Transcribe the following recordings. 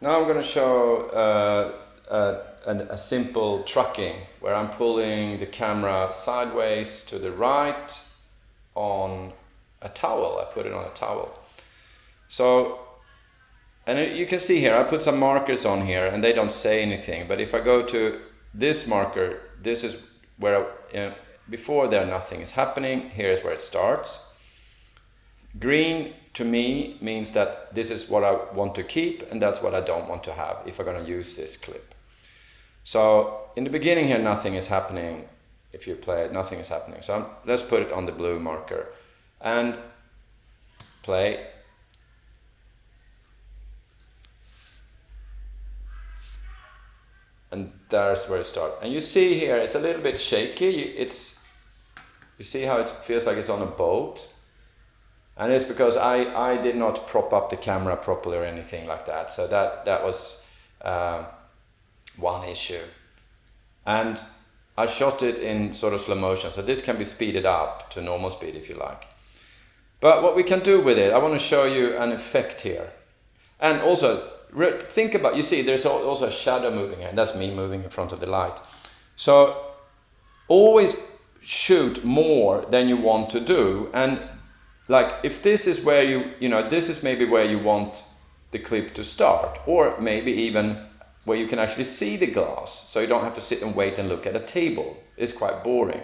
Now I'm going to show a simple trucking where I'm pulling the camera sideways to the right on a towel. I put it on a towel. So, and you can see here, I put some markers on here and they don't say anything. But if I go to this marker, this is where, before there nothing is happening. Here's where it starts. Green to me means that this is what I want to keep and that's what I don't want to have if I'm going to use this clip. So in the beginning here nothing is happening. If you play it, nothing is happening. So let's put it on the blue marker and play. And there's where it starts. And you see here it's a little bit shaky. You see how it feels like it's on a boat. And it's because I did not prop up the camera properly or anything like that. So that was one issue. And I shot it in sort of slow motion. So this can be speeded up to normal speed if you like. But what we can do with it, I want to show you an effect here. And also think about, you see there's also a shadow moving here. And that's me moving in front of the light. So always shoot more than you want to do. And like if this is where this is maybe where you want the clip to start, or maybe even where you can actually see the glass, so you don't have to sit and wait and look at a table. It's quite boring.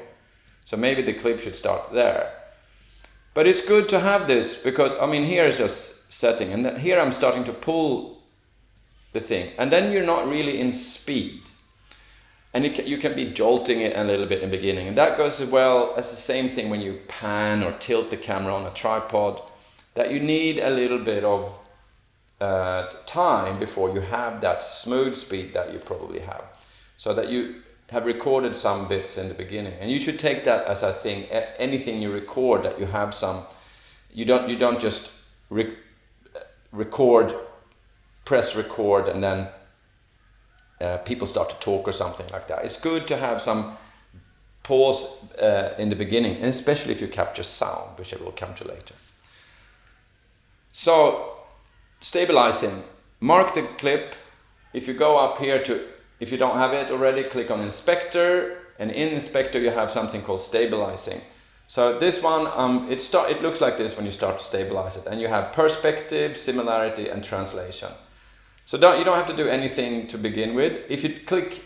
So maybe the clip should start there. But it's good to have this because, I mean, here is just setting, and then here I'm starting to pull the thing, and then you're not really in speed. And you can be jolting it a little bit in the beginning. And that goes as well as the same thing when you pan or tilt the camera on a tripod, that you need a little bit of time before you have that smooth speed that you probably have. So that you have recorded some bits in the beginning. And you should take that as a thing. Anything you record that you have some, you don't just press record and then people start to talk or something like that. It's good to have some pause in the beginning, and especially if you capture sound, which I will come to later. So, stabilizing. Mark the clip. If you go up here if you don't have it already, click on Inspector, and in Inspector you have something called Stabilizing. So this one, it looks like this when you start to stabilize it, and you have Perspective, Similarity, and Translation. So you don't have to do anything to begin with. If you click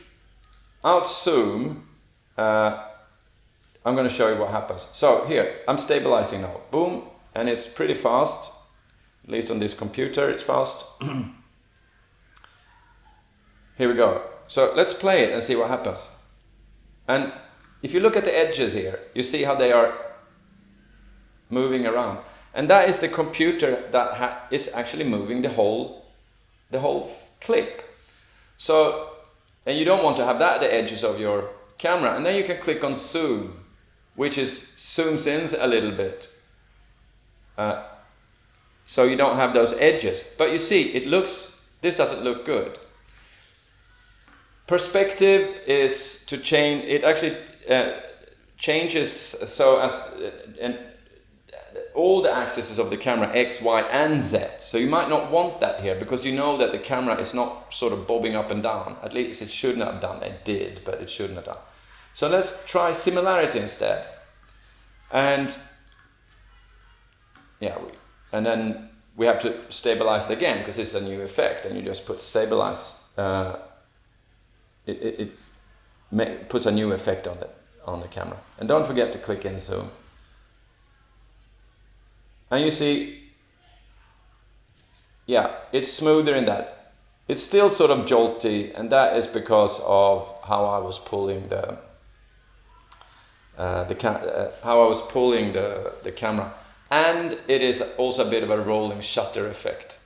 out zoom, I'm going to show you what happens. So here, I'm stabilizing now. Boom, and it's pretty fast. At least on this computer, it's fast. Here we go. So let's play it and see what happens. And if you look at the edges here, you see how they are moving around. And that is the computer that is actually moving the whole clip. So, and you don't want to have that at the edges of your camera. And then you can click on zoom, which zooms in a little bit. So you don't have those edges. But you see, this doesn't look good. Perspective is to change, it actually changes so as, and all the axes of the camera, X, Y, and Z. So you might not want that here because you know that the camera is not sort of bobbing up and down. At least it shouldn't have done. It did, but it shouldn't have done. So let's try similarity instead. And yeah, and then we have to stabilize it again because it's a new effect, and you just put stabilize. It puts a new effect on the camera. And don't forget to click in zoom. And you see, yeah, it's smoother in that. It's still sort of jolty, and that is because of how I was pulling the camera. And it is also a bit of a rolling shutter effect.